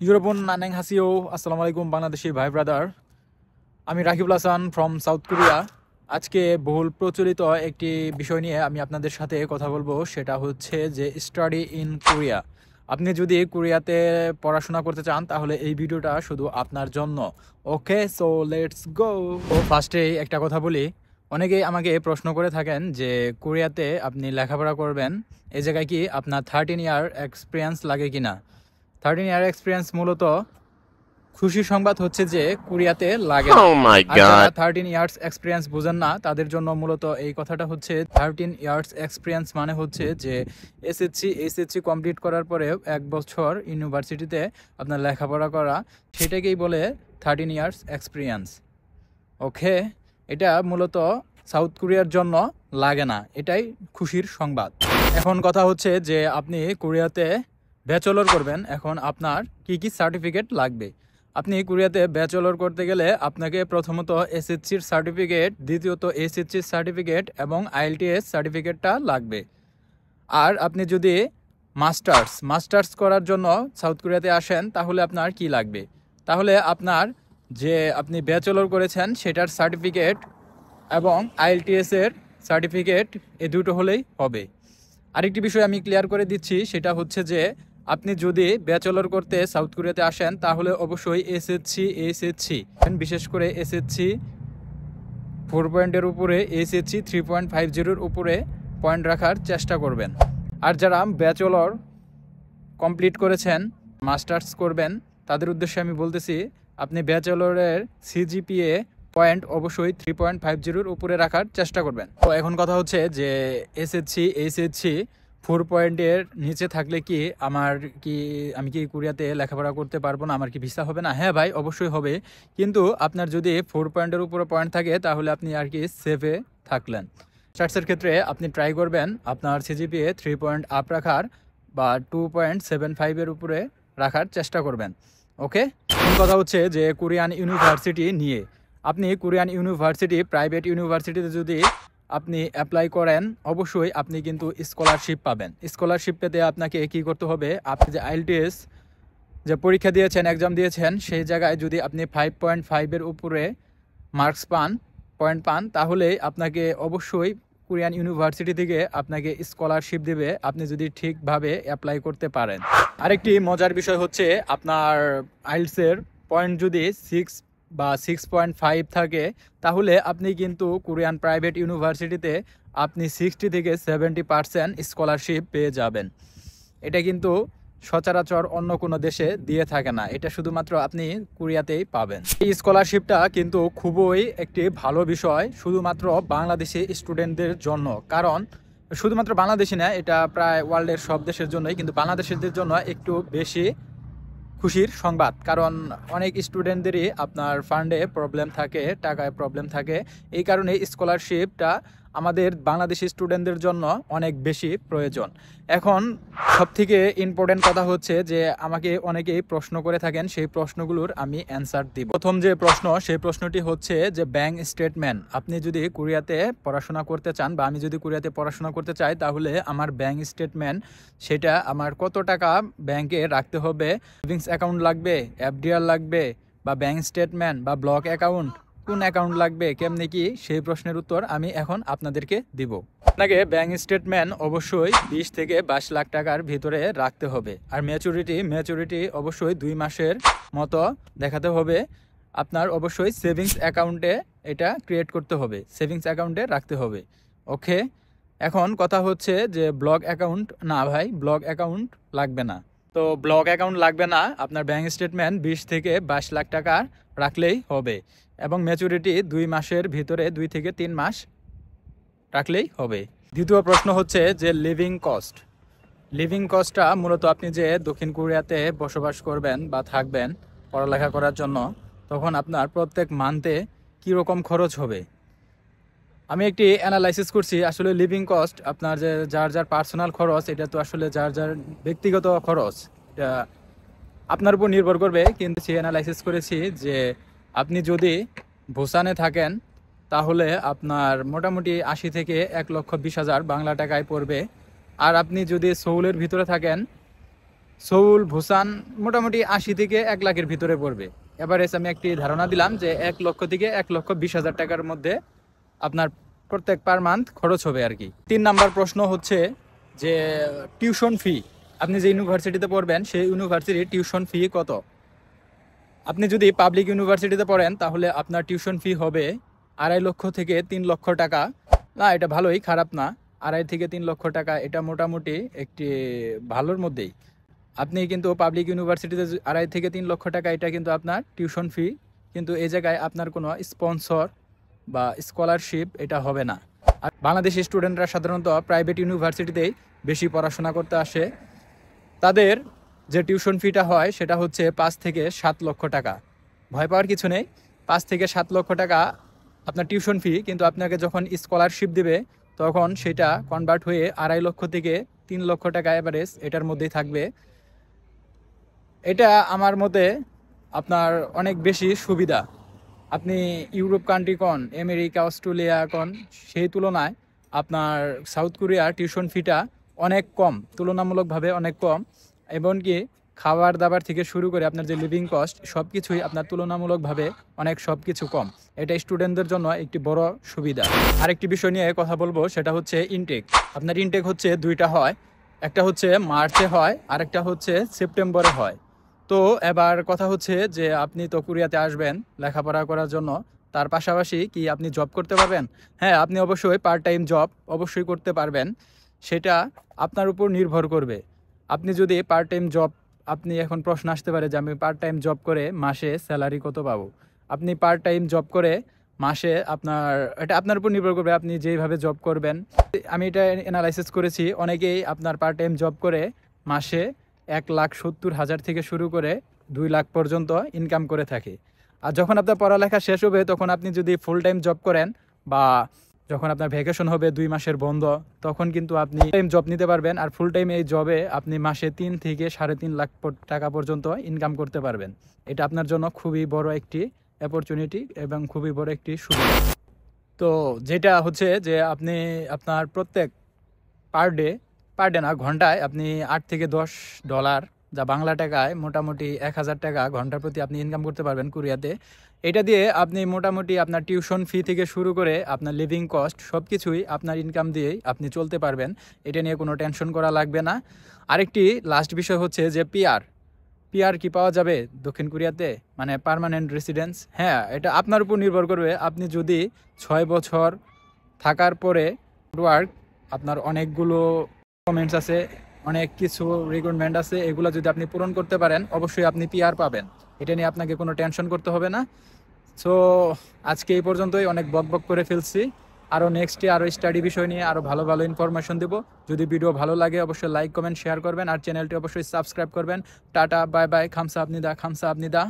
Yorobun Naneng Hasio, Assalamualaikum Bangladeshi ভাই brother. আমি Rakibul Hasan from south Korea. আজকে বহুল প্রচলিত একটি বিষয় নিয়ে আমি আপনাদের সাথে কথা বলবো, সেটা হচ্ছে যে স্টাডি ইন কোরিয়া। আপনি যদি কোরিয়াতে পড়াশোনা করতে চান তাহলে এই ভিডিওটা শুধু আপনার জন্য। ওকে, সো লেটস গো। ফার্স্টেই একটা কথা বলি, অনেকেই আমাকে প্রশ্ন করে থাকেন যে কোরিয়াতে আপনি লেখাপড়া করবেন, এই জায়গায় কি আপনার 13 ইয়ার এক্সপিরিয়েন্স লাগে কিনা। 13 ইয়ার এক্সপিরিয়েন্স মূলত খুশির সংবাদ হচ্ছে যে কোরিয়াতে লাগে না। Oh my আর যারা god. 13 ইয়ার্স এক্সপিরিয়েন্স বুঝেন না তাদের জন্য মূলত এই কথাটা হচ্ছে 13 ইয়ার্স এক্সপিরিয়েন্স মানে হচ্ছে যে এইচএসসি কমপ্লিট করার পরে 1 বছর ইউনিভার্সিটিতে আপনার লেখাপড়া করা, সেটাকেই বলে 13 ইয়ার্স এক্সপিরিয়েন্স। ওকে, এটা মূলত সাউথ কোরিয়ার জন্য লাগে না, এটাই খুশির সংবাদ। এখন কথা হচ্ছে যে আপনি কোরিয়াতে ব্যাচেলর করবেন, এখন আপনার কি কি সার্টিফিকেট লাগবে। আপনি কোরিয়াতে ব্যাচেলর করতে গেলে আপনাকে প্রথমত এসএসসির সার্টিফিকেট, দ্বিতীয়ত এসএসসির সার্টিফিকেট এবং আইএলটিএস সার্টিফিকেটটা লাগবে। আর আপনি যদি মাস্টার্স করার জন্য সাউথ কোরিয়াতে আসেন তাহলে আপনার কি লাগবে, তাহলে আপনার যে আপনি ব্যাচেলর করেছেন সেটার সার্টিফিকেট এবং আইএলটিএস এর সার্টিফিকেট, এই দুটো হলেই হবে। আরেকটি বিষয় আমি ক্লিয়ার করে দিচ্ছি, সেটা হচ্ছে যে আপনি যদি ব্যাচেলর করতে সাউথ কোরিয়াতে আসেন তাহলে অবশ্যই এসএসসি বিশেষ করে এসএসসি 4 পয়েন্টের উপরে, এসএসসি 3.50-এর উপরে পয়েন্ট রাখার চেষ্টা করবেন। আর যারা ব্যাচেলর কমপ্লিট করেছেন, মাস্টার্স করবেন, তাদের উদ্দেশ্যে আমি বলতেছি আপনি ব্যাচেলরের সিজিপিএ পয়েন্ট অবশ্যই 3.50-এর উপরে রাখার চেষ্টা করবেন। তো এখন কথা হচ্ছে যে এইচএসসি 4 পয়েন্টের নিচে থাকলে কি আমি কি কোরিয়াতে লেখাপড়া করতে পারবো না, আমার কি ভিসা হবে না? হ্যাঁ ভাই, অবশ্যই হবে, কিন্তু আপনার যদি 4 পয়েন্টের উপরে পয়েন্ট থাকে তাহলে আপনি আর কি সেফে থাকলেন। মাস্টার্সের ক্ষেত্রে আপনি ট্রাই করবেন আপনার সিজিপিএ 3 পয়েন্ট আপ রাখার বা 2.75-এর উপরে রাখার চেষ্টা করবেন। ওকে, কথা হচ্ছে যে কোরিয়ান ইউনিভার্সিটি নিয়ে। আপনি কোরিয়ান ইউনিভার্সিটি, প্রাইভেট ইউনিভার্সিটিতে যদি আপনি অ্যাপ্লাই করেন অবশ্যই আপনি কিন্তু স্কলারশিপ পাবেন। স্কলারশিপ পেতে আপনাকে কি করতে হবে, আপনি যে আইএলটিএস যে পরীক্ষা দিয়েছেন, এক্সাম দিয়েছেন, সেই জায়গায় যদি আপনি 5.5-এর উপরে মার্কস পয়েন্ট পান তাহলে আপনাকে অবশ্যই কোরিয়ান ইউনিভার্সিটি থেকে আপনাকে স্কলারশিপ দেবে, আপনি যদি ঠিকভাবে অ্যাপ্লাই করতে পারেন। আরেকটি মজার বিষয় হচ্ছে আপনার আইএলটিএসের পয়েন্ট যদি 6 বা 6.5 থাকে তাহলে আপনি কিন্তু কোরিয়ান প্রাইভেট ইউনিভার্সিটিতে আপনি 60 থেকে 70% স্কলারশিপ পেয়ে যাবেন। এটা কিন্তু সচরাচর অন্য কোনো দেশে দিয়ে থাকে না, এটা শুধুমাত্র আপনি কোরিয়াতেই পাবেন। এই স্কলারশিপটা কিন্তু খুবই একটি ভালো বিষয় শুধুমাত্র বাংলাদেশি স্টুডেন্টদের জন্য, কারণ শুধুমাত্র বাংলাদেশি না, এটা প্রায় ওয়ার্ল্ডের সব দেশের জন্যই, কিন্তু বাংলাদেশিদের জন্য একটু বেশি খুশির সংবাদ, কারণ অনেক স্টুডেন্টদেরই আপনার ফান্ডে প্রবলেম থাকে, টাকায় প্রবলেম থাকে, এই কারণে স্কলারশিপটা আমাদের বাংলাদেশি স্টুডেন্টদের জন্য অনেক বেশি প্রয়োজন। এখন সবথেকে ইম্পর্টেন্ট কথা হচ্ছে যে আমাকে অনেকেই প্রশ্ন করে থাকেন, সেই প্রশ্নগুলোর আমি অ্যান্সার দিব। প্রথম যে প্রশ্ন, সেই প্রশ্নটি হচ্ছে যে ব্যাংক স্টেটমেন্ট। আপনি যদি কোরিয়াতে পড়াশোনা করতে চান বা আমি যদি কোরিয়াতে পড়াশোনা করতে চাই তাহলে আমার ব্যাংক স্টেটমেন্ট, সেটা আমার কত টাকা ব্যাংকে রাখতে হবে, সেভিংস অ্যাকাউন্ট লাগবে, এফডিআর লাগবে, বা ব্যাংক স্টেটমেন্ট বা ব্লক অ্যাকাউন্ট, কোন অ্যাকাউন্ট লাগবে, কেমনে কি, সেই প্রশ্নের উত্তর আমি এখন আপনাদেরকে দিব। আপনাকে ব্যাংক স্টেটমেন্ট অবশ্যই 20 থেকে 22 লাখ টাকার ভিতরে রাখতে হবে। আর ম্যাচুরিটি অবশ্যই 2 মাসের মতো দেখাতে হবে। আপনার অবশ্যই সেভিংস অ্যাকাউন্টে এটা ক্রিয়েট করতে হবে, সেভিংস অ্যাকাউন্টে রাখতে হবে। ওকে, এখন কথা হচ্ছে যে ব্লক অ্যাকাউন্ট না ভাই, ব্লক অ্যাকাউন্ট লাগবে না। তো ব্লক অ্যাকাউন্ট লাগবে না, আপনার ব্যাংক স্টেটমেন্ট 20 থেকে 22 লাখ টাকা রাখলেই হবে, এবং ম্যাচুরিটি 2 মাসের ভিতরে 2 থেকে 3 মাস রাখলেই হবে। দ্বিতীয় প্রশ্ন হচ্ছে যে লিভিং কস্টটা মূলত আপনি যে দক্ষিণ কোরিয়াতে বসবাস করবেন বা থাকবেন পড়ালেখা করার জন্য, তখন আপনার প্রত্যেক মান্থে কীরকম খরচ হবে। আমি একটি অ্যানালাইসিস করছি, আসলে লিভিং কস্ট আপনার যে যার পার্সোনাল খরচ, এটা তো আসলে যার ব্যক্তিগত খরচ, এটা আপনার উপর নির্ভর করবে, কিন্তু সে অ্যানালাইসিস করেছি যে আপনি যদি বুসানে থাকেন তাহলে আপনার মোটামুটি 80 থেকে 1,20,000 বাংলা টাকায় পড়বে। আর আপনি যদি সৌলের ভিতরে থাকেন সৌল ভুসান মোটামুটি 80 থেকে 1 লাখের ভিতরে পড়বে। এভারেজ আমি একটি ধারণা দিলাম যে 1 লক্ষ থেকে 1,20,000 টাকার মধ্যে আপনার প্রত্যেক পার মান্থ খরচ হবে আর কি। 3 নাম্বার প্রশ্ন হচ্ছে যে টিউশন ফি, আপনি যে ইউনিভার্সিটিতে পড়বেন সেই ইউনিভার্সিটির টিউশন ফি কত। আপনি যদি পাবলিক ইউনিভার্সিটিতে পড়েন তাহলে আপনার টিউশন ফি হবে 2.5 লক্ষ থেকে 3 লক্ষ টাকা। না, এটা ভালোই, খারাপ না। 2.5 থেকে 3 লক্ষ টাকা এটা মোটামুটি একটি ভালোর মধ্যেই। আপনি কিন্তু পাবলিক ইউনিভার্সিটিতে 2.5 থেকে 3 লক্ষ টাকা এটা কিন্তু আপনার টিউশন ফি, কিন্তু এই জায়গায় আপনার কোনো স্পন্সর বা স্কলারশিপ এটা হবে না। আর বাংলাদেশি স্টুডেন্টরা সাধারণত প্রাইভেট ইউনিভার্সিটিতেই বেশি পড়াশোনা করতে আসে। তাদের যে টিউশন ফিটা হয় সেটা হচ্ছে 5 থেকে 7 লক্ষ টাকা। ভয় পাওয়ার কিছু নেই, 5 থেকে 7 লক্ষ টাকা আপনার টিউশন ফি, কিন্তু আপনাকে যখন স্কলারশিপ দিবে তখন সেটা কনভার্ট হয়ে 2.5 লক্ষ থেকে 3 লক্ষ টাকা এভারেজ এটার মধ্যেই থাকবে। এটা আমার মতে আপনার অনেক বেশি সুবিধা। আপনি ইউরোপ কান্ট্রি কোন, আমেরিকা, অস্ট্রেলিয়া কোন, সেই তুলনায় আপনার সাউথ কোরিয়ার টিউশন ফিটা অনেক কম, তুলনামূলকভাবে অনেক কম। এমনকি খাবার দাবার থেকে শুরু করে আপনার যে লিভিং কস্ট সব কিছুই আপনার তুলনামূলকভাবে অনেক সব কিছু কম। এটা স্টুডেন্টদের জন্য একটি বড় সুবিধা। আরেকটি বিষয় নিয়ে কথা বলবো, সেটা হচ্ছে ইনটেক। আপনার ইনটেক হচ্ছে 2টা হয়, একটা হচ্ছে মার্চে হয় আর একটা হচ্ছে সেপ্টেম্বরে হয়। তো এবার কথা হচ্ছে যে আপনি তো কোরিয়াতে আসবেন লেখাপড়া করার জন্য, তার পাশাপাশি কি আপনি জব করতে পারবেন? হ্যাঁ, আপনি অবশ্যই পার্ট টাইম জব অবশ্যই করতে পারবেন। সেটা আপনার উপর নির্ভর করবে। আপনি যদি পার্ট টাইম জব, আপনি এখন প্রশ্ন আসতে পারে যে আমি পার্ট টাইম জব করে মাসে স্যালারি কত পাবো। আপনি পার্ট টাইম জব করে মাসে আপনার, এটা আপনার উপর নির্ভর করবে আপনি যেইভাবে জব করবেন। আমি এটা অ্যানালাইসিস করেছি, অনেকেই আপনার পার্ট টাইম জব করে মাসে 1,70,000 থেকে শুরু করে 2 লাখ পর্যন্ত ইনকাম করে থাকে। আর যখন আপনার পড়ালেখা শেষ হবে তখন আপনি যদি ফুল টাইম জব করেন বা যখন আপনার ভ্যাকেশন হবে 2 মাসের বন্ধ, তখন কিন্তু আপনি টাইম জব নিতে পারবেন। আর ফুল টাইম এই জবে আপনি মাসে 3 থেকে 3.5 লাখ টাকা পর্যন্ত ইনকাম করতে পারবেন। এটা আপনার জন্য খুবই বড় একটি অপরচুনিটি এবং খুবই বড় একটি সুবিধা। তো যেটা হচ্ছে যে আপনি আপনার প্রত্যেক পার ডে না, ঘন্টায় আপনি $8 থেকে $10, যা বাংলা টাকায় মোটামুটি 1,000 টাকা ঘন্টা প্রতি আপনি ইনকাম করতে পারবেন কোরিয়াতে। এটা দিয়ে আপনি মোটামুটি আপনার টিউশন ফি থেকে শুরু করে আপনার লিভিং কস্ট সব কিছুই আপনার ইনকাম দিয়েই আপনি চলতে পারবেন। এটা নিয়ে কোনো টেনশন করা লাগবে না। আরেকটি লাস্ট বিষয় হচ্ছে যে পিআর কি পাওয়া যাবে দক্ষিণ কোরিয়াতে, মানে পার্মানেন্ট রেসিডেন্স? হ্যাঁ, এটা আপনার উপর নির্ভর করবে। আপনি যদি 6 বছর থাকার পরে ওয়ার্ক, আপনার অনেকগুলো কমেন্টস আছে, অনেক কিছু রিকোয়ারমেন্ট আছে, এগুলো যদি আপনি পূরণ করতে পারেন অবশ্যই আপনি পিআর পাবেন। এটা নিয়ে আপনাকে কোনো টেনশন করতে হবে না। সো আজকে এই পর্যন্তই, অনেক বকবক করে ফেলছি। আরও নেক্সটে আরও স্টাডি বিষয় নিয়ে আরও ভালো ভালো ইনফরমেশন দেবো। যদি ভিডিও ভালো লাগে অবশ্যই লাইক কমেন্ট শেয়ার করবেন আর চ্যানেলটি অবশ্যই সাবস্ক্রাইব করবেন। টাটা, বাই বাই, খামসা আপনি দা।